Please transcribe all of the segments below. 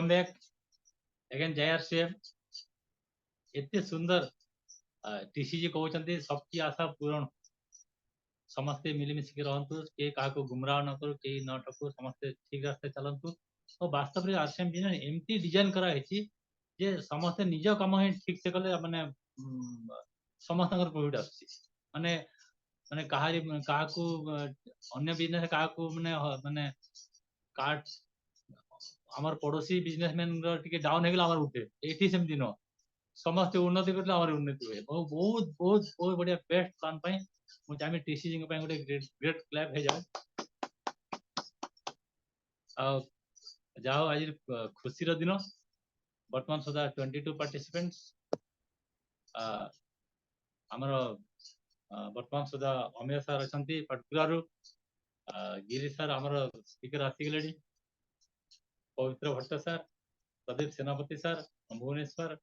Welcome back again जय CM एते सुंदर टीसीजी कहते सबकी आशा पूरण समस्ते मिलमिशिक रहतु के क्या गुमराह न करू के न ठकू समस्ते ठीक रास्ते चलतु तो वास्तव में आरसीएम बिजनेस एमती डिजाइन कराई जे समस्ते निज कम ही ठीक से कले माने समस्त प्रॉफिट आसी माने माने कहारी काकू अन्य बिजनेस काकू माने माने कार्ड आमर पड़ोसी बिजनेसमैन टिके डाउन हो गला आमर उठे एठी सेम दिन समस्त उन्नति करले आमर उन्नति हुए बहुत बहुत बहुत बढ़िया बेस्ट प्लान पई मु चाहे टीसीजी पे गोटे ग्रेट क्लैप हो जाए आ जाओ आज खुशी रो दिन वर्तमान सुधा 22 पार्टिसिपेंट्स आमर वर्तमान सुधा अमेय सर अच्छा पर्टिकुलर गिरी सर आमर स्पीकर आसीगले Pavitra Bhatt sir Pradeep Senapati sir from Bhubaneswar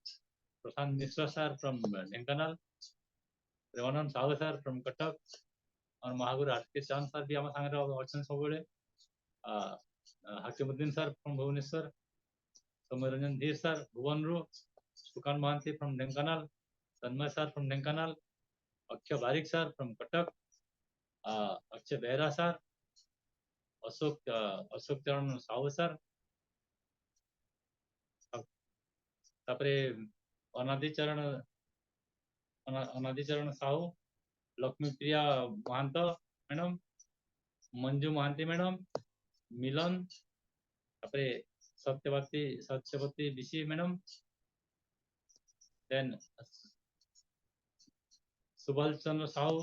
Prashant Mishra sir from Dhenkanal Revanand Sahu sir from Cuttack और महागुरु आरके चांद सर भी आम सागर अच्छा सब Hakimuddin sir from Bhubaneswar Soumyaranjan Dhir sir Bhuban रु सुकान Mohanty from Dhenkanal Tanmay sir from Dhenkanal Akshay Barik sir from Cuttack Akshay Behera sir Ashok Charan Sahu sir Anadicharan Sahu Lakshmi Priya Mohant madam Manju Mohanty madam Milan Satyabati Bishi madam then Subal Chandra Sahu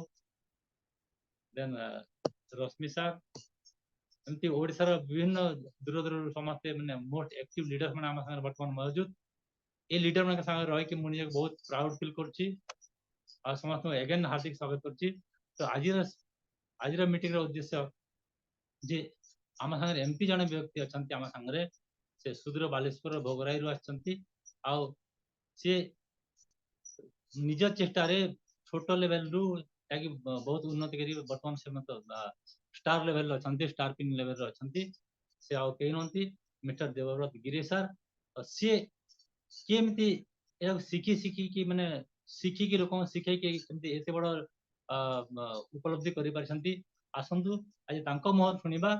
then Rashmi sir एमती ओडिशार विभिन्न दूर दूर समस्ते माने मोस्ट एक्टिव लीडर्स माने आम संगे वर्तमान मौजूद ये लीडर मान संगे रही कि मुझे बहुत प्राउड फील करुच्ची आ समस्त एगेन हार्दिक स्वागत करुच्ची तो आज मीटिंग उद्देश्य जे आम संगे एमपी जन व्यक्ति अच्छा आम सांगे से सुदूर बालेश्वर भोगराई सी निज चेष्टा छोट लेवल रु बहुत उन्नति करी बर्तमान से मतलब स्टार लेवल अच्छा स्टार पिन लेवल अच्छा से आउ कहीं नहती मिस्टर देवव्रत गिरी सर सी केमती शिखी शिखी की माने शिखिकी लोक शिखे एत बड़ उपलब्धि कर आसतु आज मुहर शुणा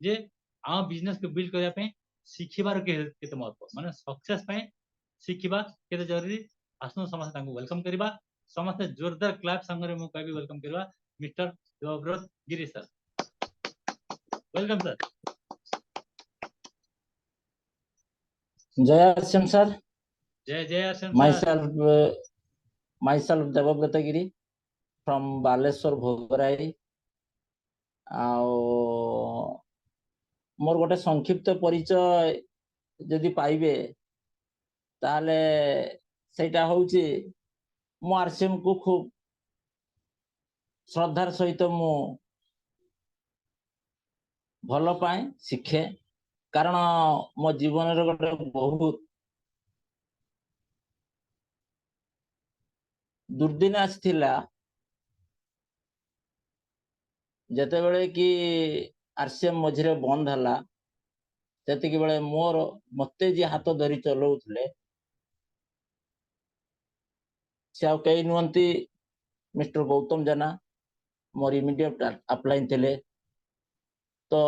जे आम बिजनेस को बिल्ड करने शिखिबार केते महत्व माने सक्सेस शिखिबा केते जरूरी आसतु समस्त वेलकम करवा समस्त जोरदार क्लैप संगे मु कहबी वेलकम करवा मिस्टर देवव्रत गिरी सर वेलकम सर जय श्याम सर जय जय Shyam myself Devvrat Giri from Baleshwar Bhograi मोर गोटे संक्षिप्त परिचय जदि पाइबे ताले सेटा होउची मु आरसीएम को खूब श्रद्धार सहित मु भल पाए शिखे कारण मो जीवन रे गोटे बहुत दुर्दिन आसथिला जते बेले कि आरसीएम मझिरे बंद हला सेतिक बेले मोर मते जे हाथ धरी चलौथले से आ कई नुहंती मिस्टर गौतम जना मोर इमीडिएट अप्लाइन थे तो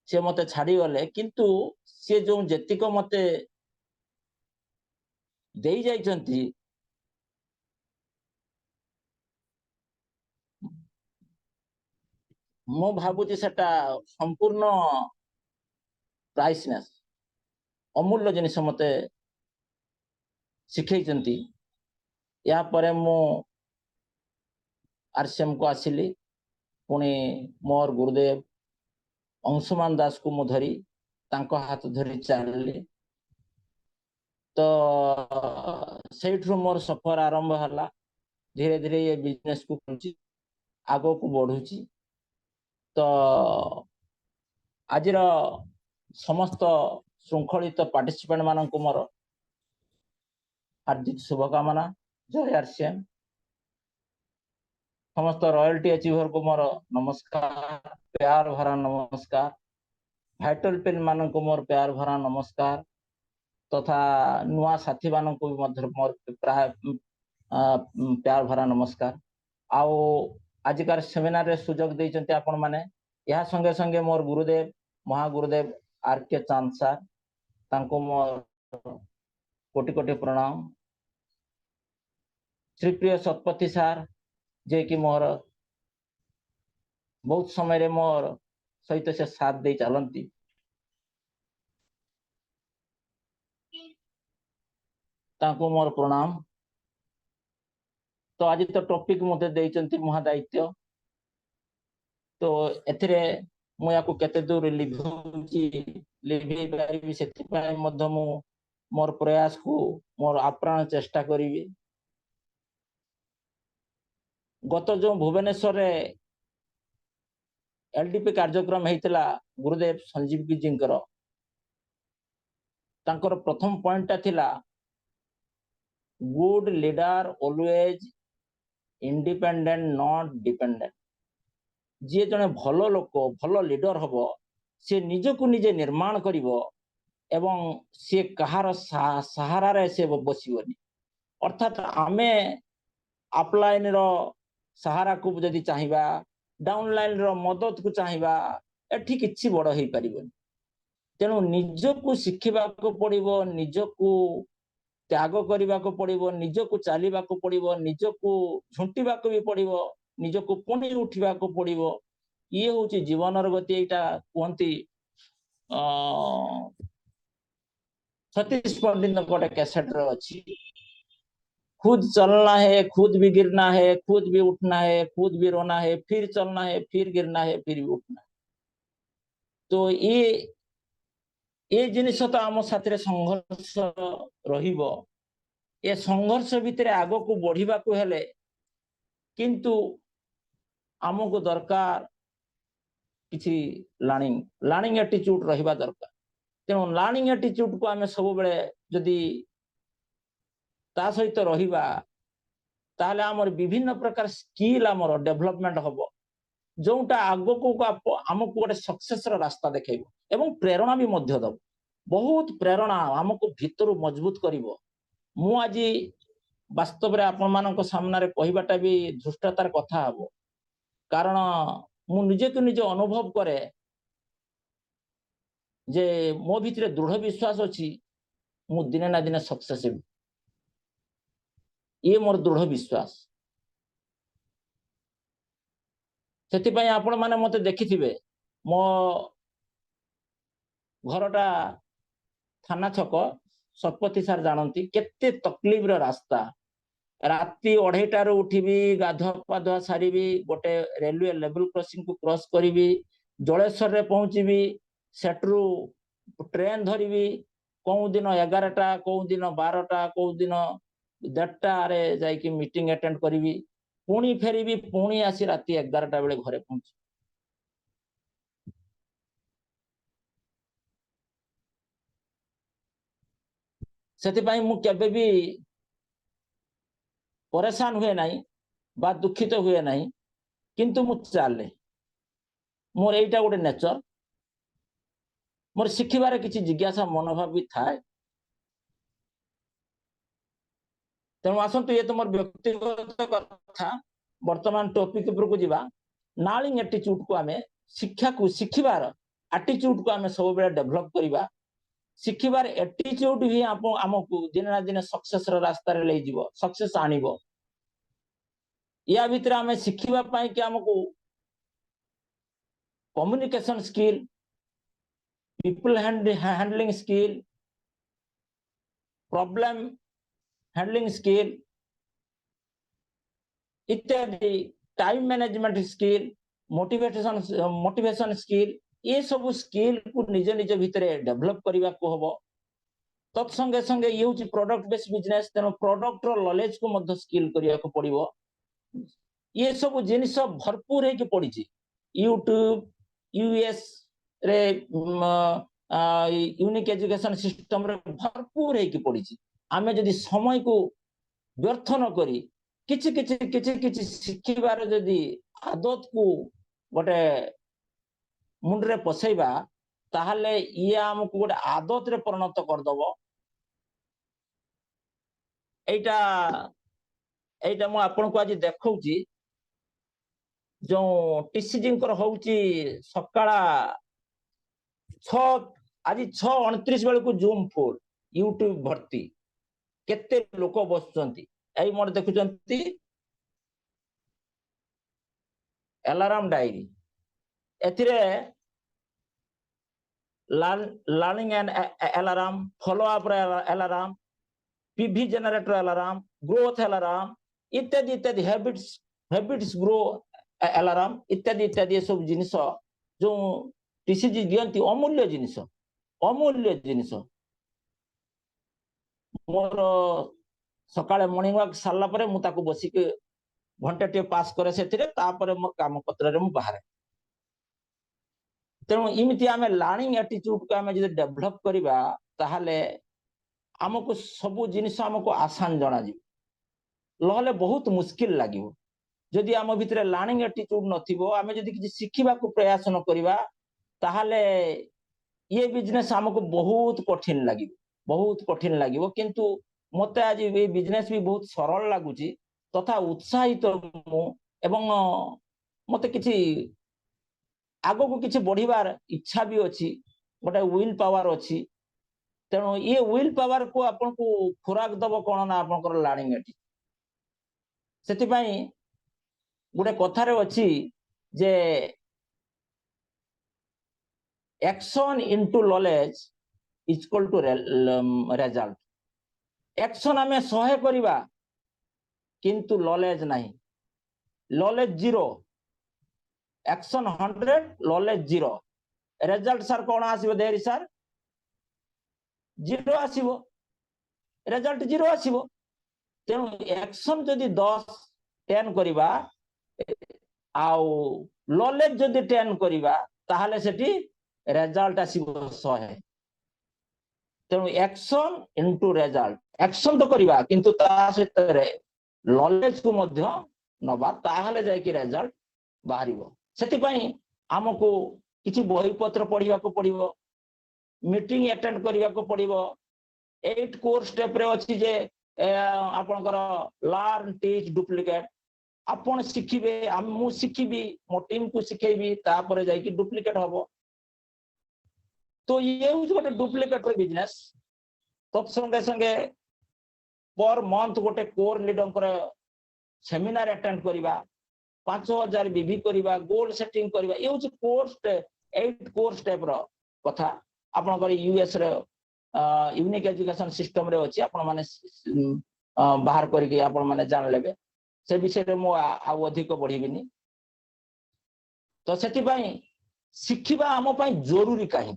से मते छाड़ी गले किंतु से जो जेतिक मते देई जाइछंती मो भाबुची सेटा संपूर्ण प्राइसनेस अमूल्य जिनिस मते शिखैचंती या परे मु आरसीएम को आसिली पुणी मोर गुरुदेव अंशुमान दास को मु धरी तांको हाथ धरी चलली तो सेठु मोर सफर आरंभ हला धीरे धीरे ये बिजनेस को आगो को बढ़ुची तो आज समस्त श्रृंखलित पार्टिसिपेंट मान को मोर हार्दिक शुभकामना जय आरसीएम समस्त रॉयल्टी अचीवर को मोर नमस्कार प्यार भरा नमस्कार भाइटल पेन मान को मोर प्यार भरा नमस्कार तथा नुआ साथी मान को मोर प्राय प्यार भरा नमस्कार आओ आजिकार सेमिनार रे सुजोग देइचंती आपण माने या संगे संगे मोर गुरुदेव महागुरुदेव आर के चांद सर तांको मोर कोटि कोटि प्रणाम श्री प्रिय सतपति सर जे कि मोर बहुत समय रे मोर सहित से साथ दे चलती तांको मोर प्रणाम तो आज तो टॉपिक मते देइचंती महादायित्व तो एथिरे मु याको केते दूर लिभि पारिबी सेति पाई मध्य मु मोर प्रयास को मोर आप्राण चेष्टा करिवि गत जो भुवनेश्वर रे एलडीपी कार्यक्रम हेतिला गुरुदेव संजीव जींकर तांकर प्रथम पॉइंट ता थिला good leader always independent not dependent जे जने भलो लोक भलो लीडर हबो से निजको निजे निर्माण करिवो एवं से कहार सहारा रे से बसिवनी अर्थात आमे अपलाइन रो सहारा को जदि चाहिबा डाउनलाइन रो मदद को चाहिबा एठी किछि बड़ हेई परिबनी तेणु निजको शिखिबा को पड़िबो निजको त्याग करने को पड़ो निजको चलवा को पड़ो निजको झुंटा भी पड़ो निजको पुणी उठा को पड़ो ये हूँ जीवन गति यहाँ कहती सतीश पंडित गोटे कैसेट अच्छी खुद चलना है खुद भी गिरना है खुद भी उठना है खुद भी रोना है फिर चलना है फिर गिरना है फिर भी उठना है तो ये जिनिस तो आम साथी संघर्ष रहिबो ए संघर्ष भितर आग को बढ़िबा को हेले किंतु आमको दरकार किछि लर्निंग एटीट्यूड रहिबा दरकार तेणु लर्निंग एटीट्यूड को आमे सब बेले जदि ता सहित रहिबा ताले आमर विभिन्न प्रकार स्किल आमर डेवलपमेंट हबो जोटा आग को आमको गोटे सक्सेस रास्ता देखैबो एवं प्रेरणा भी मध्य दब बहुत प्रेरणा आमको भीतर मजबूत करिवो मु आज वास्तव रे आपण मानक सामना रे कहबाटा भी धृष्टतार कथा हबो कारण मु निजे को निजे अनुभव करे जे मो भितरे दृढ़ विश्वास अछि मु दिने ना दिने सक्सेस हेबी ये मोर दृढ़ विश्वास सेति पई आपण माने मते देखिथिबे मो घरटा थाना छक सतपति सर जानती केते तकलीफ रो रास्ता राति 2:30 उठीबी गाधुआ पाधुआ सारी गोटे रेलवे लेवल क्रॉसिंग को क्रॉस करी जलेश्वर रे पहुंचीबी सेट्रु ट्रेन धरिबी कौ दिन 11टा कौ दिन 12टा कौ दिन 1:30 रे जाइकी मीटिंग अटेंड करी पुणी फेरबी पुणी आसी राति 11टा बेले घरे पहुंची से मु केबे भी परेशान हुए नहीं बा दुखित हुए नहीं किंतु मु चले मोर एटा गोटे नेचर मोर शिखिबार किछि जिज्ञासा मनोभाव भी थाए तेणु आसतु ये तो मोर व्यक्तिगत कथा वर्तमान टॉपिक ऊपर को जीवा लर्निंग एटीट्यूड को आमे शिक्षा को शिखिबार एटीट्यूड को आमे सब बेला डेवलप करिबा शिखिबार एटीट्यूड ही आमको दिन ना दिन सक्सेस रास्ता रे ले जीवो सक्सेस आनिबो या भीतर आमे शिखिबा पाई कि आमको communication skill people handling skill problem handling skill इत्यादि time management skill motivation skill ये सब स्किल को निज निज भितर डेवलप करने को हम तत्संगे संगे ये हूँ प्रोडक्ट बेस्ड बिजनेस तेणु प्रोडक्ट नॉलेज को मध्य स्किल करने को पड़ो ये सब जिनिस भरपूर है पड़ी यूट्यूब यूएस रे यूनिक एजुकेशन सिस्टम रे भरपूर है पड़ी आमे जदि समय को व्यर्थ न करी किछि किछि किछि किछि शिखिबार जदि आदत को गोटे मुंडरे पसैबा ताहले ये हमको गोटे आदत रे परिणत करदब एटा एटा मु आपन को आज देखौची जो टीसीजी होउची सकाळा 6 आज 6:29 बेल को जूम फुल यूट्यूब भर्ती केते लोक बसुचंती एई मोर देखुचंती अलार्म डायरी एथिरे learning and alarm follow up alarm PV generator alarm growth alarm इत्यादि इत्यादि हैबिट्स ग्रो अलार्म इत्यादि इत्यादि सब जिनिस जो टीसीजी दियंती अमूल्य जिनिस मोर सकाळे मॉर्निंग वॉक सारला परे मु ताको बसी के घंटा टे पास करे सेथिरे तापरे मो काम पत्र रे मु बाहर तेणु इमिति आमे लर्निंग एटीट्यूड को आमे जे डेवलप करिबा ताहाले हमको सब जिनिस हमको आसान जना जी लहले बहुत मुश्किल लागिवो जदि आम भितर लर्निंग एटीट्यूड नथिबो आमे जदि किछि सिखिबा को प्रयास न करिबा ताहाले ये बिजनेस हमको बहुत कठिन लागिवो किंतु मते आज ये बिजनेस भी बहुत सरल लागुची तथा उत्साहित मु एवं मते किछि आगो को किछि बढ़िबार इच्छा भी अछि गोटे विल पावर अछि तेणु ये विल पावर को आपन को खुराक दब कोन ना आपन को लर्निंग एटी सेति पई गोटे कथारे अछि जे action into knowledge is equal to result action हमें 100 करिबा किंतु नॉलेज नहीं knowledge 0 action 100 knowledge 0 result sir कोन आसीबो देरी सर 0 आसीबो रिजल्ट 0 आसीबो तेणु एक्शन जदि 10 करिबा आउ नॉलेज जदि 10 करिबा ताहाले सेठी रिजल्ट आसीबो 100 तेणु एक्शन इनटू रिजल्ट एक्शन तो करिबा किंतु ता सेतरे नॉलेज को मध्य नबा ताहाले जाय कि रिजल्ट बाहरिबो सेति पई हमको किछि बही पत्र पढिबा को पडिबो मीटिंग अटेंड करिबा को पडिबो 8 कोर्स स्टेप रे अछि जे आपनकर लर्न टीच डुप्लीकेट आपण सिखिबे मु सिखिबी मो टीम को सिखेबी तापर जाय कि डुप्लीकेट हबो तो ये गोटे डुप्लीकेट बिजनेस तत् संगे संगे पर मंथ गोटे कोर लीडर सेमिनार अटेंड करिबा 5000 बीबी करिबा गोल सेटिंग करिबा ये होची कोर्स 8 कोर्स स्टेप रो कथा आपन कर यूएस रे यूनिक एजुकेशन सिस्टम रे अछि आपन माने बाहर करके आपन माने जान लेबे से विषय रे मो आ अधिक बढ़िबिनी तो सेति पई सिखिबा हम पई जरूरी काहे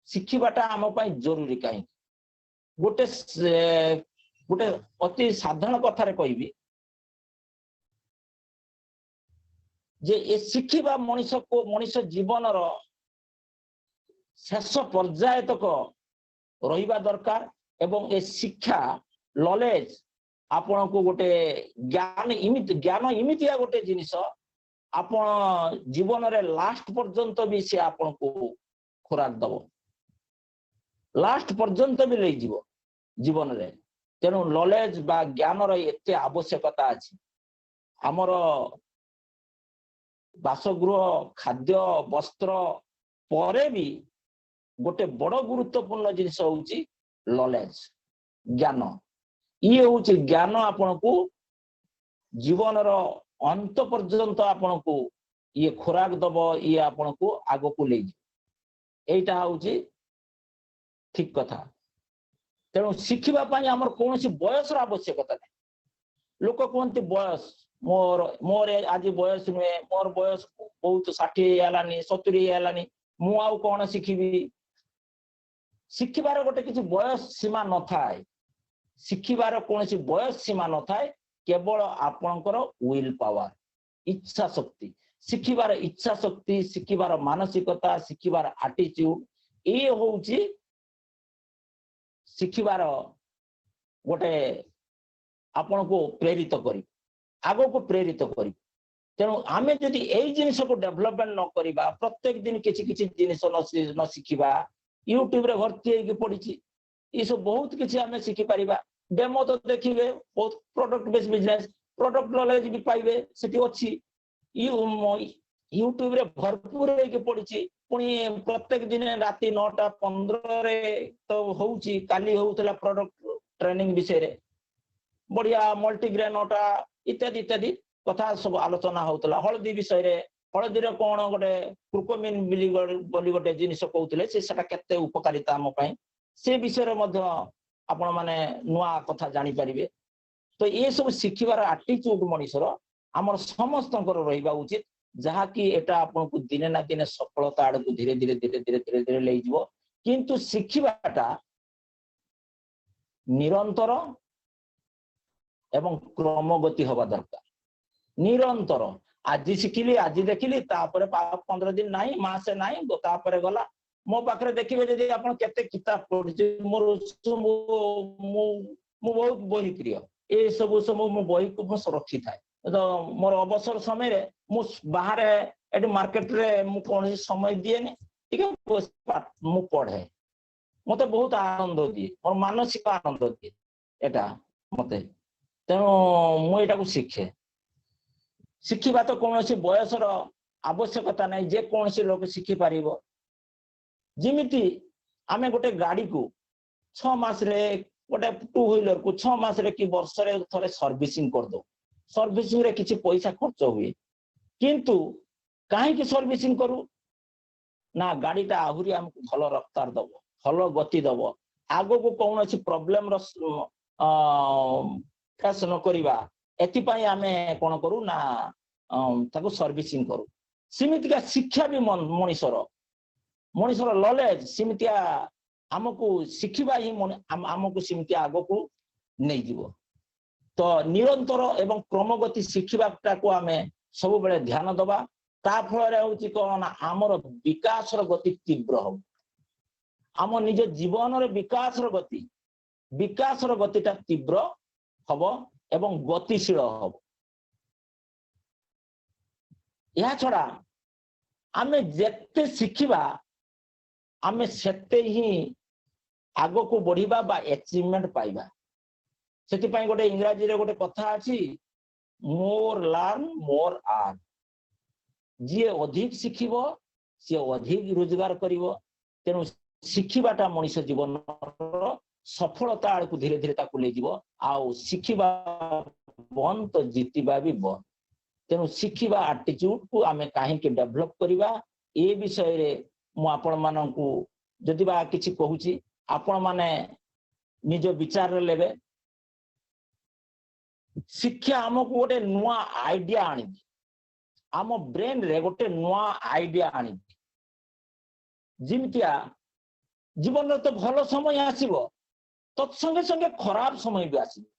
सिखिबाटा हम पई जरूरी काहे गोटे गोटे अति साधारण कथा रे कहबी जे ए सिखिबा मनुष्य जीवन रो शेष पर्याय तक रहिबा दरकार एवं ए शिक्षा नॉलेज आपण को गोटे ज्ञान इमितिया गोटे जिनिस आपण जीवन रे लास्ट पर्यंत भी से आपण को खुराक दबो लास्ट पर्यंत भी ले जीवो जीवन रे तेणु नॉलेज बा ज्ञान रो एते आवश्यकता अछि हमर बासगृह खाद्य वस्त्र परे भी गोटे बड़ गुरुत्वपूर्ण जिनिस होउची नॉलेज ज्ञान ये होउची ज्ञान आपण को जीवन रो अंत पर्यंत आपण को ये खुराक दबो ये आपण को आगो को ले एटा होउची ठीक कथा तेणु शिखिबा पाई हमर कोनोसी बयस रो आवश्यकता नै लोक कोनती बयस मोर आज बयस नुए मोर बयस बहुत 60 हेलानी 70 हेलानी मु आउ कोन शिखिबी शिखिबार गोटे किछि बयस सीमा न थाए शिखिबार कोनोसी बयस सीमा न थाए केवल आपनकर विल पावर इच्छा शक्ति शिखिबार इच्छा शक्ति शिखिबार मानसिकता शिखिबार एटीट्यूड ए होउची शिखिबार गोटे आपन को प्रेरित करी आगो को प्रेरित करी तेणु आमे जदि एई जिनिस को डेवलपमेंट न करिबा प्रत्येक दिन किछि किछि जिनिस न शिखिबा यूट्यूब रे भर्ती हेकि पड़िछि ये सब बहुत किछि आमे शिखि परिबा डेमो तो देखिबे बहुत product base business product knowledge भी पाइबे सेठी अछि यूट्यूब रे भरपूर हेकि पड़िछि पुनी प्रत्येक दिन राति 9:15 रे तो होउछि काली होउतला प्रोडक्ट ट्रेनिंग विषय रे बढ़िया मल्टीग्रेन ओटा इत्यादि इत्यादि कथा सब आलोचना होतला हळदी विषय रे हळदी रे कोन गोटे कुर्कुमिन बोली गोटे जिनिस कहउतले से सेटा केते उपकारिता हम पई से विषय रे मध्य आपण माने नुआ कथा जानि परिबे तो ये सब शिखिबार एटीट्यूड मनिसर हमर समस्तंकर रहिबा उचित जहा कि एटा आपण को दिने ना दिने सफलता आड़ को धीरे धीरे धीरे धीरे धीरे धीरे ले जिवो किंतु शिखिबाटा निरंतर एवं क्रमगति होबा दरकार निरंतर आज शिखिली आज देखिली तापर 15 दिन नाही मासे नाही तापर गला मो पाखरे देखिबे जदि आपण केते किताब पढि मोर मो बहुत बही प्रिय ए सब मो बही को मो सुरक्षी थाए तो मोर अवसर समय रे मु बाहर एटी मार्केट रे मु कोन समय दिएनी ठीक मु पढे मते बहुत आनंद दिए मोर मानसिक आनंद दिए एटा मते तेणु मु एटा को शिखे शिखिबा तो कौन सी बयसर आवश्यकता नहीं जे कौन सी लोक शिखि पारिबो जिमिति आमे गोटे गाड़ी को 6 मास रे गोटे 2 व्हीलर को 6 मास रे कि वर्ष रे थरे सर्विसिंग कर दो सर्विसिंग रे किछि पैसा खर्च हुए किंतु काहे कि सर्विसिंग करू ना गाड़ीटा आहुरी हमको भलो रफ्तार दबो भलो गति दबो आगो को कौन सी प्रॉब्लम रो फेस न करिबा एति पई आमे कोन करू ना ताको सर्विसिंग करू सिमितिका शिक्षा भी मनिसर नॉलेज सिमितिया हमको शिखिबा ही हमको सिमितिया आगो को नहीं जीवो तो निरंतर एवं क्रमगति शिखिबाटा को आमे सब बेले ध्यान दबा ता फल रे होची कोन हमर विकास रो गति तीव्र हो हम निज जीवन रे विकास रो गतिटा तीव्र हबो एवं गतिशील हबो या छड़ा आमे जेते शिखिबा आमे सेते ही आगो को बढ़िबा बा अचीवमेंट पाइबा सेति पई गोटे इंग्रजी रे गोटे कथा अछि मोर लर्न मोर अर्न जे अधिक शिखिबो से अधिक रोजगार करिवो तेनु शिखिबाटा मनुष्य जीवन सफलता आड़ को धीरे धीरे ताकू ले जीवो आउ शिखिबा बन तो जीतिबा भी बन तेनु शिखिबा एटीट्यूड को आमे काहे के डेवलप करिबा ए विषय रे मु आपण माननकू जदि बा किछि कहूची आपण माने निज विचार रे लेबे शिक्षा हमको गोटे नुआ आइडिया आनी आम ब्रेन रे गोटे नुआ आइडिया आनी जिमतिया जीवन तो भलो समय आसीबो तत्संगे संगे खराब समय भी आसीबो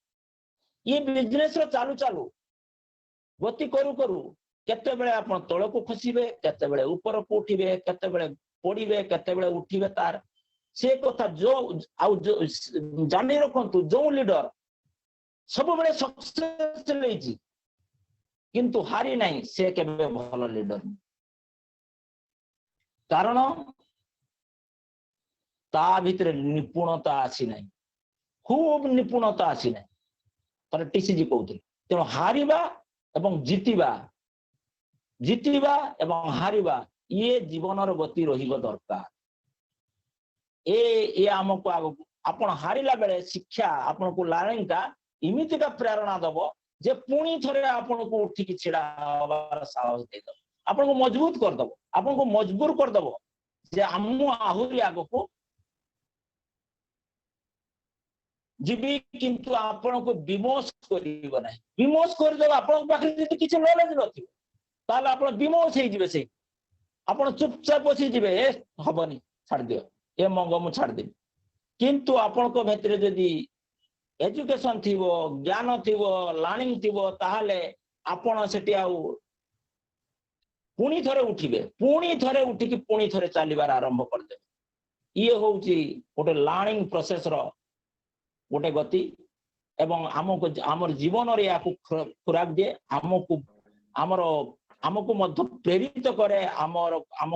ये बिजनेस रो चालू चालू गति करू करू केते बेले आपण तळ को खसिबे केते बेले ऊपर को उठिबे केते बेले पड़िबे केते बेले उठिबे तार से कथा जो आउ जानि रखंतु जो लीडर सब बेले सक्सेस लेजी किंतु हारी नहीं से केबे भलो लीडर कारण ता भितर निपुणता आसी नहीं खूब निपुणता आसी नहीं पर टीसीजी कहउथिले तेणु हारिबा एवं जीतिबा एवं हारिबा ये जीवनर गति रहिबो दरकार ए हमको आगो आपण हारिला बेले शिक्षा आपण को लर्निंगटा इमिति का प्रेरणा दबो जे पुणी थरे आपण को उठी कि छिड़ा हबार साहस दे दबो आपण को मजबूत कर दबो आपण को मजबूर कर दबो जे हमु आहुरी आगो को जीवी किंतु आपण को विमोश करिबो नै विमोश कर दबो आपण पाखरे जति किछ नॉलेज नथि ताले आपण विमोश हे जिवे से आपण चुपचाप बसी जिवे ए हबनी छाड़ दियो ए मंग मु छाड़ दे किंतु आपण को भितर जदी एजुकेशन थिबो ज्ञान थिबो लर्निंग थिबो ताहाले आपण सेठी आउ पुणी थरे उठिबे पुणी थरे उठी कि पुणी थरे चालिबार आरंभ कर दे ये होउची गोटे लर्निंग प्रोसेस रो गोटे गति एवं हमको हमर जीवन रे याकू खुराक दे हमको आमर आमको मध्य प्रेरित करे आमर आम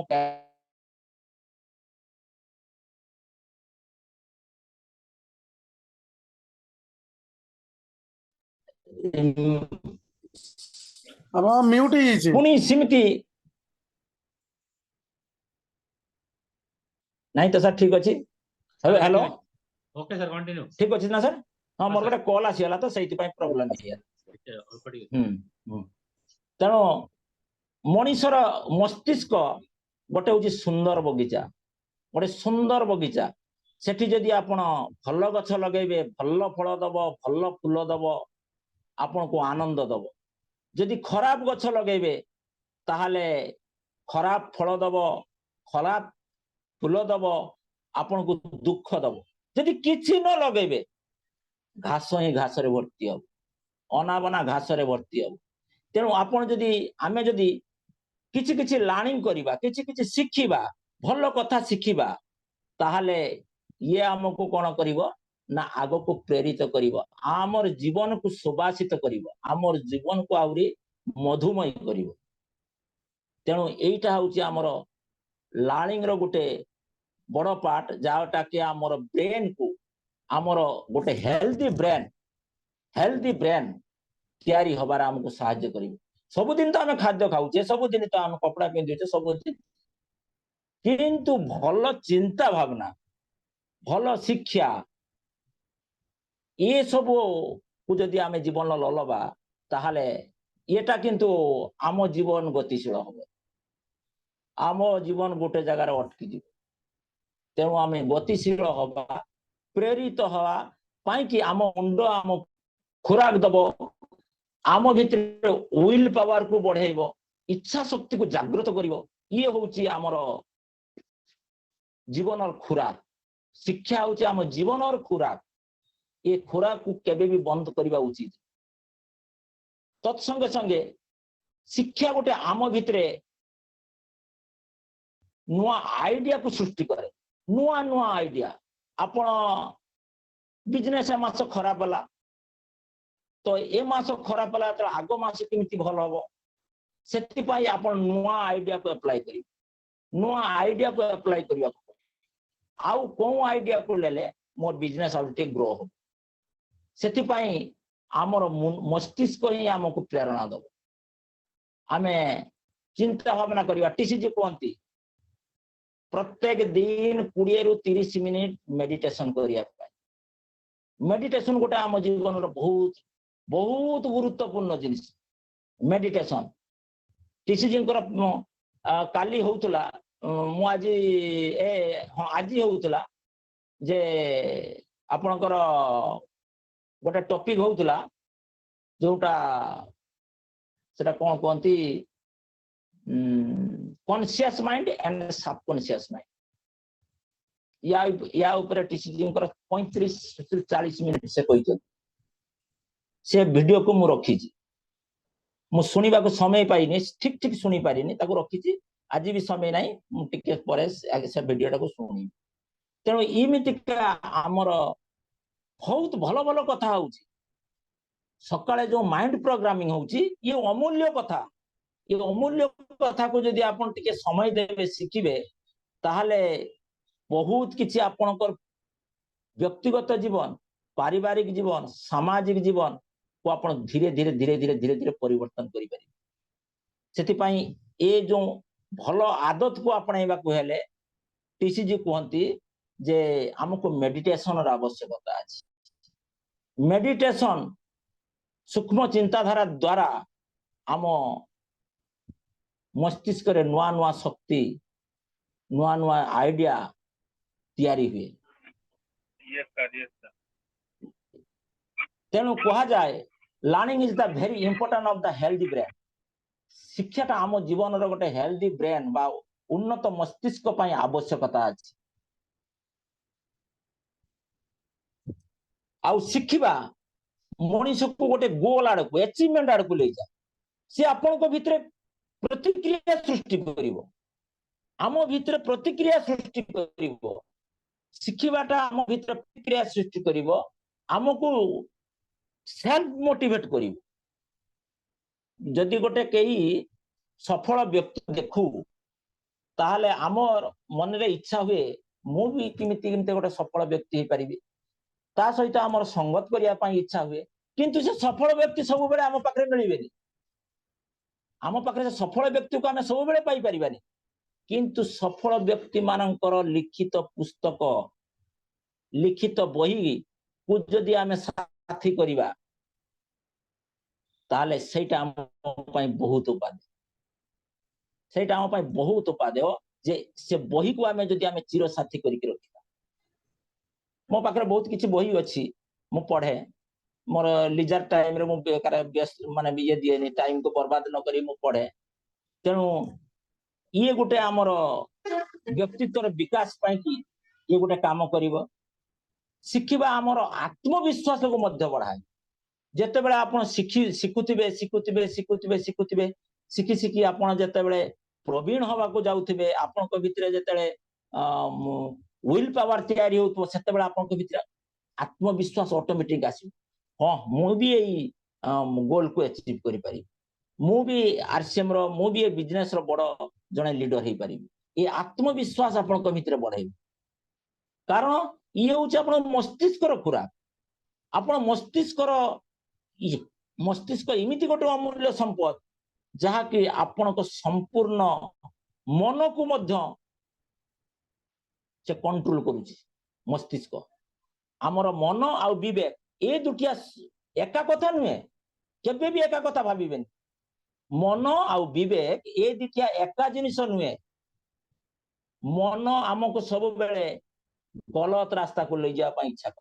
अब म्यूट ही पुणी सिमती नहीं तो सर ठीक अच्छे हेलो ओके सर कंटिन्यू ठीक अच्छे ना सर हाँ मोर sir. गोटे कॉल आसीगला तो सही प्रोब्लेम तेणु मनीषर मस्तिष्क गोटे हूँ सुंदर बगीचा गोटे सुंदर बगीचा सेठी जदि आपण भल गछ लगेबे भल फल दब भल फूल दब आपण को आनंद दब जदि खराब गछ लगेबे ताहले खराब फल दब खराब फूल दब आपण को दुख दब जदि किछि न लगेबे घास ही घास रे भर्ती हब अनाबना घास रे भर्ती हब तेणु आपण जदि आमे जदि किछि किछि लर्निंग करिबा किछि किछि शिखिबा भल कथा शिखिबा ताहले ये हमको कोन करिवो ना आगो को प्रेरित करिवो आमर जीवन को सुबासित करिवो आमर जीवन को आउरी मधुमय करिवो तेणु एइटा होउची हमर लर्निंग रो गुटे बड़ पार्ट जाटा कि हमर ब्रेन को हमर गोटे हेल्दी ब्रेन तैयारी हबार हमको सहायता करिवो सब दिन तो हमें खाद्य खाऊचे सब दिन तो हम कपड़ा पिंधुचे सब दिन किंतु भल चिंता भावना भल शिक्षा ये सब को जदि आमे जीवन ललबा ताहले एटा किंतु आम जीवन गतिशील हम आम जीवन गोटे जगार अटकी जीव तेणु आमे गतिशील हवा प्रेरित हवा पाई कि आम मुंड आम खुराक दब आम भितर विल पावर को बढ़ेब इच्छा शक्ति को जागृत करिवो ये होउची आमर जीवन खुराक शिक्षा होउची आम जीवन खुराक ये खुराक को केबे भी बंद करबा उचित तत्संगे संगे शिक्षा गोटे आम भितरे नुआ आइडिया को सृष्टि करे नुआ नुआ आइडिया आपण बिजनेस मास खराब होला तो ए मास खराब होला तो आगो मास केमिति भल हबो सेति पई आपण नुआ आइडिया को अप्लाई करी नुआ आइडिया को अप्लाई करिया आउ को आइडिया को लेले मोर बिजनेस आउटे ग्रो हो सेति पई आमर मस्तिष्क ही हमको प्रेरणा दब आमे चिंता भावना करिवा टीसीजी कहंती प्रत्येक दिन 20 रु 30 मिनिट मेडिटेशन करिया मेडिटेशन गोटे आम जीवन बहुत बहुत गुरुत्वपूर्ण जिनिस मेडिटेशन टीसीजी काली होउतला मु आज आज होउतला जे आपनकर गोटे टॉपिक होउतला जोटा सेटा कोन कोंती conscious mind and subconscious mind या ऊपर टीसीजी 35 से 40 मिनिट से कहते से वीडियो को मु रखी मु सुनिबा को समय पाइनी ठीक ठीक सुनी पारिनी ताको रखी आज भी समय नहीं मु टिके परे से वीडियो को सुनी तेणु इमितिका आमर बहुत भल भल कथा होउची सकाळे जो माइंड प्रोग्रामिंग होउची ये अमूल्य कथा को जदि आपण टिके समय देबे शिखिबे ताहले बहुत किछि आपनकर व्यक्तिगत जीवन पारिवारिक जीवन सामाजिक जीवन को आपण धीरे धीरे धीरे धीरे धीरे धीरे परिवर्तन करि पारि सेति पई ए जो भलो आदत को अपनाइबा को हेले टीसीजी कहंती जे हमको मेडिटेशन र आवश्यकता अछि मेडिटेशन सूक्ष्म चिंताधारा द्वारा आम मस्तिष्क रे नुआ नुआ शक्ति नुआ नुआ आइडिया तैयारी हुए तेणु कहा जाए learning is the very important of the healthy brain शिक्षाटा आम जीवन रो गोटे हेल्दी ब्रेन बा उन्नत मस्तिष्क पई आवश्यकता अछि आउ शिखिबा मनीष को गोटे गोल आड़ को अचीवमेंट आड़ को ले जा से आपन को भितरे प्रतिक्रिया सृष्टि करिवो आम भितरे प्रतिक्रिया सृष्टि करिवो शिखिबाटा आम भितरे प्रतिक्रिया सृष्टि करिवो हमको सेल्फ मोटिवेट करिवो जदि गोटे कई सफल व्यक्ति देखू ताहले आमर मन रे इच्छा हुए मु भी किमिति किमिति गोटे सफल व्यक्ति हो पारिबी ता सहित आमर संगत करिया पई इच्छा हुए किंतु से सफल व्यक्ति सब बेले आम पाखरे मिलिबेनी आम पाखरे सफल व्यक्ति को आम सब बेले पाई परिबानी किंतु सफल व्यक्ति मानकर लिखित पुस्तक लिखित बही को जदि आम साथी करिबा ताले सेटा आम पई बहुत उपादेय सेटा आम पई बहुत उपादेय जे से बही को आम जदि आम चिर साथी करिक रखिबा मो पाखरे बहुत किछि बही अछि मु पढे मोर लीजर टाइम रे मु बेकार व्यस्त माने ये दिएनी टाइम को बर्बाद न करी मु पढे तेनु ये गोटे आमर व्यक्तित्व विकास पाई कि ये गोटे काम करिवो शिखिबा आमर आत्मविश्वास को मध्य बढ़ाए जेते बेले आपण शिखुथिबे शिखी शिखी आपण जेते बेले प्रवीण हवा को जाउथिबे आपण को भितरे जेते विल पावर तयारी होतो सेते बेले आपण को भितरे आत्मविश्वास ऑटोमेटिक आसी हां मु भी एई गोल को अचीव करि पारि मु भी आरसीएम रो मु भी ए बिजनेस रो बड़ जने लीडर हे पारि ए आत्मविश्वास आपण को भितरे बढ़ाई कारण ये होचे आपण मस्तिष्क रो खुराक आपण मस्तिष्क इमिति गोटे अमूल्य संपद जहा कि आपण को संपूर्ण मन को मध्य से कंट्रोल करूची मस्तिष्क आमर मन आ विवेक ए दुटिया एका कथा नुहे केबे भी एका कथा भाबिबेन मन आ विवेक ए दुटिया एका जिनिस नुहे मन आमको सब बेले गलत रास्ता को ले जा पाई इच्छा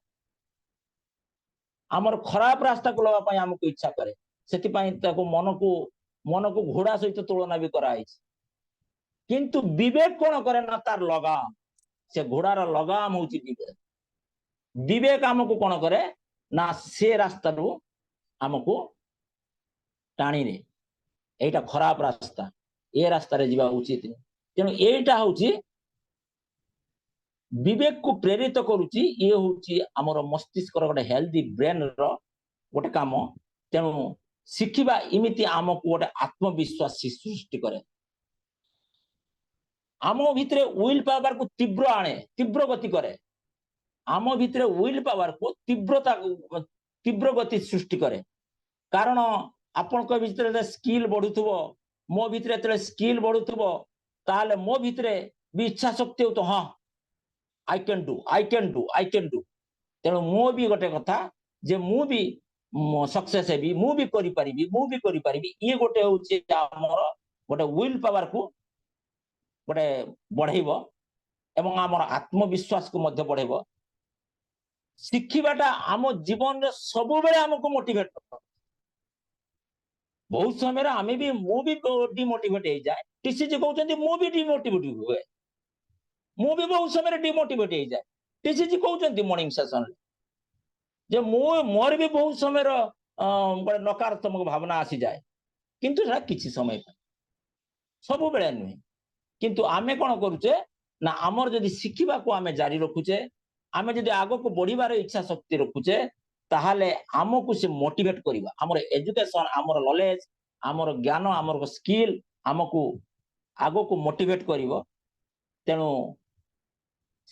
आमर खराब रास्ता को लगा पाई हमको इच्छा करे सेति पाई ताको मन को घोड़ा सहित तुलना भी कराई किंतु विवेक कोन करे ना तार लगाम से घोड़ार लगाम होची विवेक विवेक हमको कोन करे ना से रास्ता रो हमको टाणी रे एटा खराब रास्ता ए रास्ता रे जीवा उचित तेनु एटा होची विवेक को प्रेरित करूची ये होची हमर मस्तिष्क रो गोटे हेल्दी ब्रेन रो गोटे काम तेनु शिखिबा इमिति हमको गोटे आत्मविश्वास सृष्टि करे आम भितरे विल पावर को तीव्र आने तीव्र गति करे आम भितरे विल पावर को तीव्र गति सृष्टि करे कारण आपण को भितरे स्किल बढ़ुथबो मो भितरे तले स्किल बढ़ुथबो ताले मो भितरे भी इच्छा शक्ति हो तो हां आई कैन डू तेणु मो भी गोटे कथा जे मु भी सक्सेस हेबी मु भी करि परिबी ये गोटे होची हमर गोटे विल पावर को गोटे बढ़ाइबो एवं हमर आत्मविश्वास को मध्य बढ़ाइबो शिखिबाटा आम जीवन रे सब बेले हमको मोटिवेट कर बहुत समय रे आमे भी मु भी डिमोटिवेट हो जाए टीसीजी कहउछन्ती मु भी डिमोटिवेट हुए मु भी बहुत समय डिमोटिवेट हो जाए टीसीजी कहउछन्ती मॉर्निंग सेशन जे मोर भी बहुत समय बड़े नकारात्मक भावना आसी जाए किंतु सेटा किछि समय सब बेले नुहे किंतु आमे कोन करूचे ना आमर जदि शिखिबा को आमे जारी रखुचे आमे जदि आगो को बढ़िबार इच्छा शक्ति रखुचे ताहाले आमको से मोटिवेट करिबा हमर एजुकेशन हमर नॉलेज हमर ज्ञान हमर स्किल हमको आगो को मोटिवेट करिवो तेनु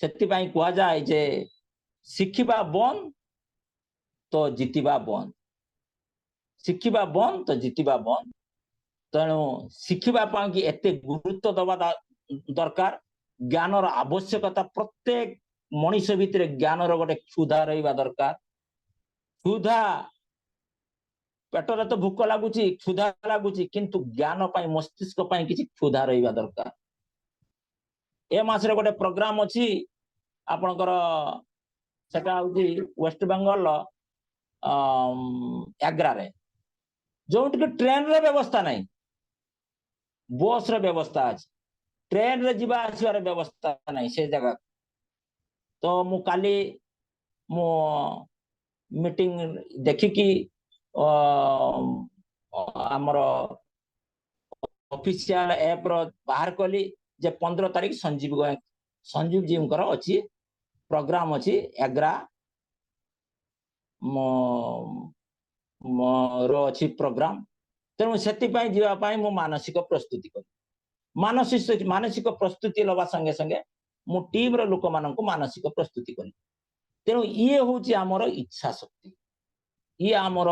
सेति पई कुआ जाय जे शिखिबा बन तो जितिबा बन शिखिबा बन तो जितिबा बन तेणु शिखिबा पई कि एते गुरुत्व दबा दरकार ज्ञानर आवश्यकता प्रत्येक मनीष भितरे ज्ञानर गोटे क्षुधा रहिबा दरकार क्षुधा पेटरे तो भूक लागुची क्षुधा लागुची किंतु ज्ञान पई मस्तिष्क पई किछि क्षुधा रहिबा दरकार ए मास रे गोटे प्रोग्राम अछि आपनकर सेटा होची वेस्ट बेंगल एग्रा रे जोट के ट्रेन रे व्यवस्था नहीं बस रे व्यवस्था अछि ट्रेन रे जीवा आसीबार व्यवस्था नहीं से जगह तो मु काली मु मीटिंग देखि कि हमर ऑफिशियल ऐप रो बाहर कली जे 15 तारिख संजीव जी उनकर अछि प्रोग्राम अछि एग्रा रो अछि प्रोग्राम तेणु से जीवा मु मानसिक प्रस्तुति कर मानसिक प्रस्तुति लबा संगे संगे मु टीम रो लोक मानन को मानसिक प्रस्तुति कर तेणु ये हूँ आमर इच्छा शक्ति ये आमर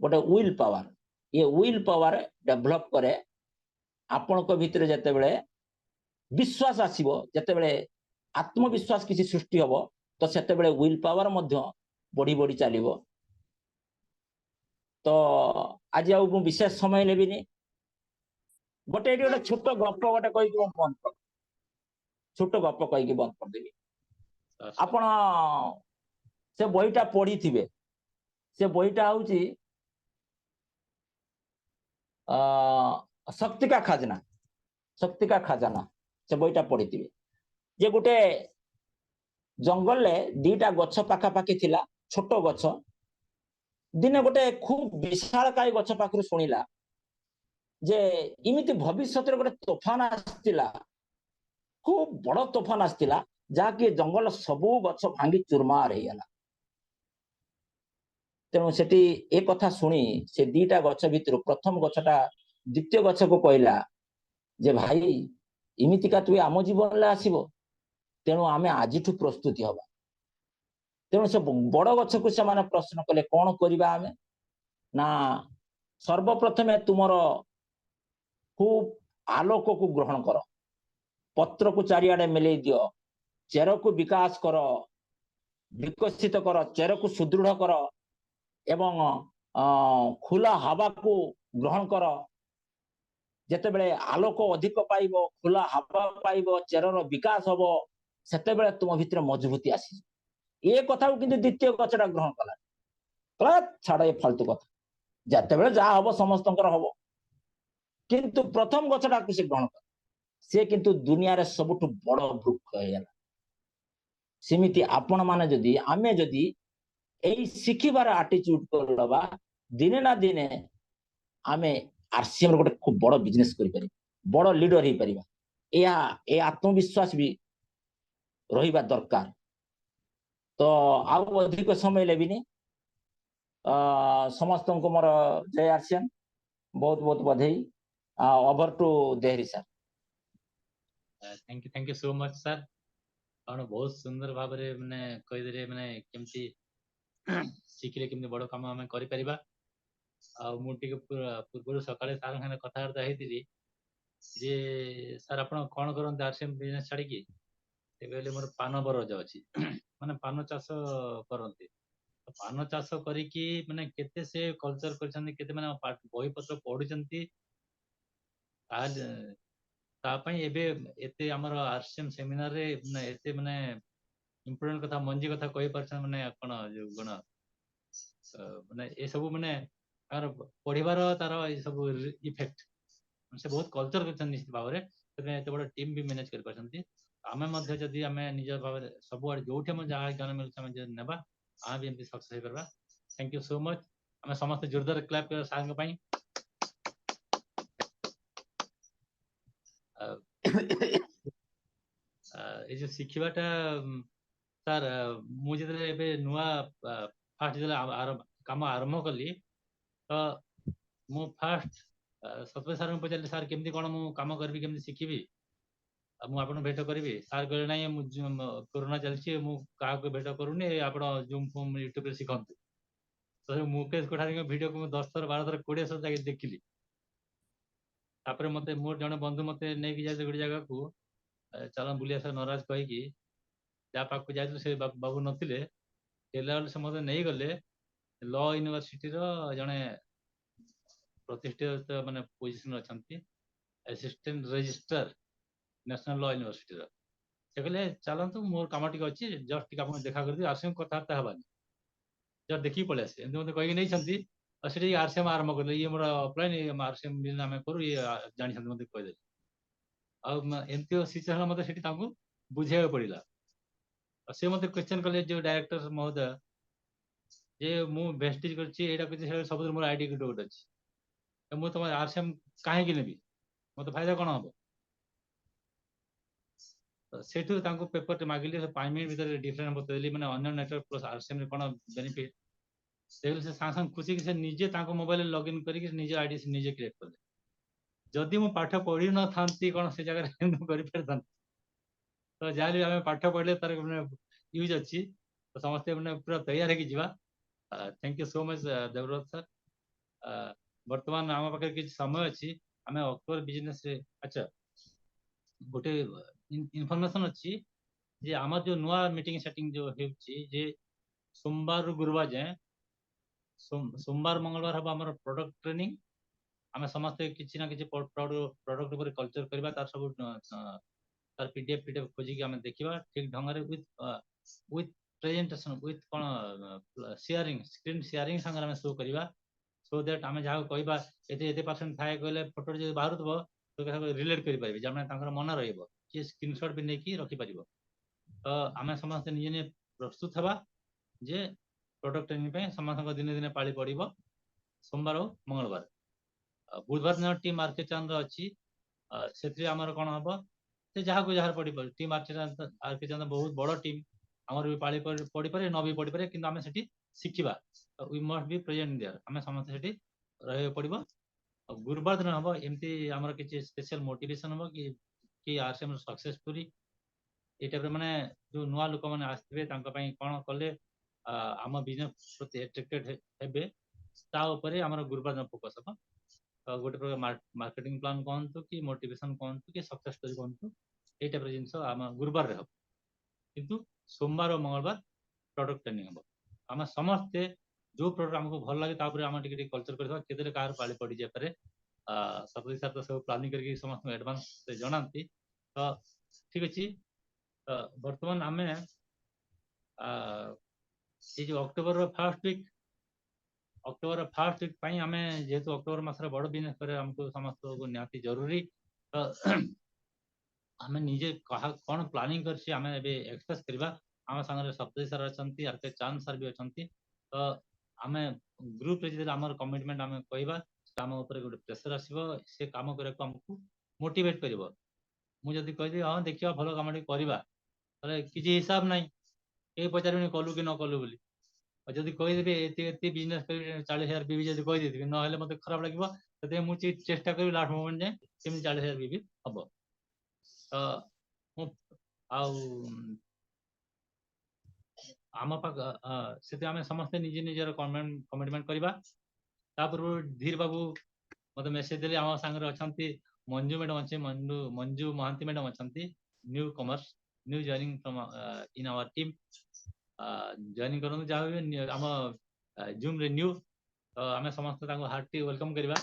गोटे विल पावर ये विल पावर डेभलप करे आपण को भितर जते बेले विश्वास आसीबो जते बेले आत्मविश्वास किसी सृष्टि हबो तो सेते बेले विल पावर मध्य बढ़ी बढ़ी चलिबो तो आज आ विशेष समय लेबिनी गोटे गोटे छोट गप गोटे कहि बंद कर छोट गप कहि बंद कर देबी आपण से बहीटा पढ़ी थिबे से बहीटा होउची शक्ति का खजाना से बहीटा पढ़ी थिबे जे गोटे जंगल ले दीटा गछ पाखा पाखी थिला छोट गछ दिने गोटे खूब विशालकाय गछ पाखरु सुनिला जे इमिति भविष्य रे गोटे तूफान आस्तिला खूब बड़ तूफान आस्तिला जाके जंगल सबू गछ भांगी चूरमार हो गला तेणु सेठी ए कथा सुनी से दीटा गछ भितर प्रथम गछटा द्वितीय गछ को कहला जे भाई इमितिका तु आम जीवन ले आसीबो तेणु आमे आजिठु प्रस्तुति हवा तेणु से बड़ गछ को से माने प्रश्न कले कौन करिबा आमे ना सर्वप्रथमे तुमर खूब आलोक को ग्रहण कर पत्र को चारिआडे मिले दियो चेर को विकास कर विकसित कर चेर को सुदृढ़ कर एवं खुला हवा को ग्रहण कर जेते बेले आलोक अधिक पाइबो खुला हवा पाइबो चेरर विकास हबो सेते बेले तुम भितर मजबूती आसी ए कथा को किंतु द्वितीय गछटा ग्रहण कला छाड़ ए फालतू कथा जेते बेले जा हबो समस्तंकर हबो किंतु प्रथम गछटा को से ग्रहण कर से किंतु दुनिया रे सबुठु बड़ वृक्ष हेला सेमिति आपण माने जदी आमे जदी एई शिखिबार एटीट्यूड करलबा दिने ना दिने आमे आरसीएम रो गोटे खूब बड़ बिजनेस करि पारि बड़ लीडर हे परिबा ए आत्मविश्वास भी रहिबा दरकार तो आउ अधिक समय लेबिनी समस्त को मोर जय आरसीएम बहुत बहुत बधाई over to Dehri sir thank you so much sir आपण बहुत सुंदर भाव रे माने कहि दरे माने केमती शिखले केमती बड़ काम हम करि परिबा आ मुटी के पूर्व सकाळे सार खाने कथार्थ हेतिली जे सर आपण कोन करन आरसीएम बिजनेस छाडी की एबेले मोर पान बरज अछि माने पान चाष करते पान चाष करिकी माने केते से कल्चर करछन्ती केते माने बही पत्र पढुचन्ती तापई एबे एते हमर आरसीएम सेमिनार रे माने एते माने इम्पोर्टेंट कथा मंजी कथा कहि परछन माने आपण जो गुण माने ए सब माने तार पढिबार तार ए सब इफेक्ट से बहुत कल्चर करछन निश्चित भाव रे तबे एते बड़ टीम भी मैनेज कर परछन्ती आमे मध्य जदी आमे निज भाव रे सब आड़ जोठी हम जहा ज्ञान मिलछ हम जे नेबा आ भी एमती सक्सेस करबा थैंक यू सो मच आमे समस्त जोरदार क्लैप कर सांग पई ए जो शिखिबाटा सर मु जेतले एबे नुआ फास्ट जेतले काम आरंभ कली तो मु फास्ट सतवे सर पचारि सर केमती कोन मु काम करबी केमती शिखिबी मु आपन भेट करबी सर कहले नाही मु कोरोना चलछि मु का को भेट करूनी आपन जूम फोम यूट्यूब रे सिखंतु तो मुकेश कोठारी के वीडियो को 10 थर 12 थर 20 थर जाके देखिली तापर मते मोर जने बंधु मते नै कि जाय गोटे जगह को चल बुलिया सर नराज कहि कि जा पाक जाय से बाबू नथिले तेला से मते नै गले लॉ यूनिवर्सिटी रो जने प्रतिष्ठित माने पोजीशन अछंती assistant registrar national law university रो से कहले चलंतु मोर काम टिक अछि जस्ट टिक आपन देखा कर दी आरसीएम कथार्ता हबानी जब देखि पळे आसे एंत मते कहि नै छंती असेठी आरसीएम आरंभ करले ये मोर ऑफलाइन आरसीएम बिल नामे करू ये जानि छंती मते कहि दे आ एंती सिचुएशन मते सेठी तांकू बुझेय पड़िला से मते क्वेश्चन कले जो डायरेक्टर महोदय जे मु वेस्टेज करछि एटा कछि सब मोर आईडी कोड अछि तो मु तुम आरसीएम काहे कि नेबी मते फायदा कोन हबो सेठु तांको पेपर ते मागिले 5 मिनिट भीतर डिफरेंस बतेली माने अन्य नेटवर्क प्लस आरसीएम रे कोन बेनिफिट से सांग सांग खुशी से निजे मोबाइल लॉगिन करके निजे आईडी से निजे क्रिएट कर जदि मु पाठ पढ़ी न थांती कौन से जगह कर पार तो जहाँ आम पाठ पढ़ले तार यूज अच्छी तो समस्ते मैंने पूरा तैयार है thank you so much Devvrat sir वर्तमान आम पाखे कि समय अच्छी आम अक्टोबर बिजनेस अच्छा गोटे इनफॉरमेशन अच्छी जे आम जो नुआ मीटिंग सेटिंग जो हो सोमवार गुरुवार जाए सोमवार मंगलवार हम आम प्रोडक्ट ट्रेनिंग आम समस्ते किसी ना कि प्रोडक्ट उपर कल्चर करवा तार सब तार पीडीएफ खोजिक आम देखा ठीक ढंग विथ प्रेजेंटेशन विथ कौन शेयरिंग स्क्रीन शेयरिंग संगे आम शो करवा सो दैट आम जहाँ कहवा ये परसेंट थाए कहले फोटो जो बाहर तो रिलेट करें जहाँ मन रही स्क्रीनशॉट भी नहीं रखिपर तो आम समस्त निजे निजे प्रस्तुत हवा जे प्रोडक्ट ट्रेनिंग समस्त दिन दिन पाली पड़ो सोमवार और मंगलवार बुधवार दिन टीम आर्केचान अच्छी से आमर कौन हम से जहाँ को जहाँ पड़ी टीम आर्केचान बहुत बड़ टीम आमर भी पाली पड़ी पारे न भी पड़ी पारे कि आम से शिखा we must be present there आम समस्त से रहा पड़ो गुरुवार दिन हम एमती आमर किसी स्पेशल मोटिवेशन हम कि आर से सक्सेसफुली ये टाइप माने जो नुआ लोक मैंने आसवे कौन कले आम बिजनेस प्रति एट्रेक्टेड हे आमर गुरुवार दिन फोकस हम गोटे प्रकार मार्केटिंग प्लान कहतु कि मोटिवेशन कहतु कि सक्सेस स्टोरी कहतु ये टाइप जिन आम गुरुवार हम किंतु सोमवार और मंगलवार प्रोडक्ट ट्रेनिंग हम आम समस्ते जो प्रोडक्ट आमको भल लगे आम कल्चर कर कह पाली पड़ जाए सतोष सर तो सब प्लानिंग करके समस्त एडवांस जनाती तो ठीक अच्छे बर्तमान आम ये जो अक्टोबर फर्स्ट वीक आम जेहेतु अक्टोबर मसरे बड़ बिजनेस करे आमको समस्त को निहाती जरूरी तो आम निजे कौन प्लानिंग कर एक्सप्रेस करवा आम सागर सप्तरी सर अच्छा आर के चांद सर भी अच्छा तो आम ग्रुप आम कमिटमेंट आम कहवा आम उपर गोटे प्रेसर आसो से कम करने को आमको मोटिवेट कर मुझे कही हाँ देखा भल कम करवा किसी हिसाब ना कहीं पचारे कलु कि न कलु बोली जदि कहीदेवी ये बिजनेस कर 40,000 बीबी जब कहीदेवी ना मत खराब लगे मुझे चेष्टा करी लास्ट मोमेंट जाए कमी 40,000 बीबी हम तो आम पाख से आम समस्ते निजे निजर कमिटमेंट करवा धीर बाबू मत मेसेज देली आम सांगे अच्छा मंजू मैडम अच्छे मंजू महांती मैडम अच्छा newcomers new joining from in our team joining करूँ जहाँ भी आम जूम रे न्यू तो आम समस्त हार्टी वेलकम करवा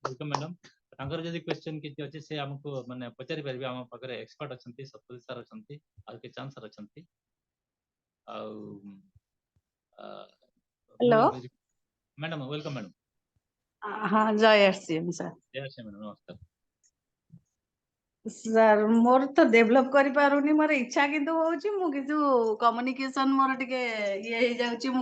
वेलकम मैडम जब क्वेश्चन किसी अच्छे से आमको माने पचारि पारे आम पाखे एक्सपर्ट अच्छा सतोष सर अच्छा आर के चांद सर अच्छा हेलो मैडम वेलकम मैडम हाँ जय श्री सर जय श्री मैडम नमस्कार सर मोर तो डेवलप करि पारुनी मोर इच्छा किंतु होउची मु किंतु कम्युनिकेशन मोर टिके ये हे जाउची मु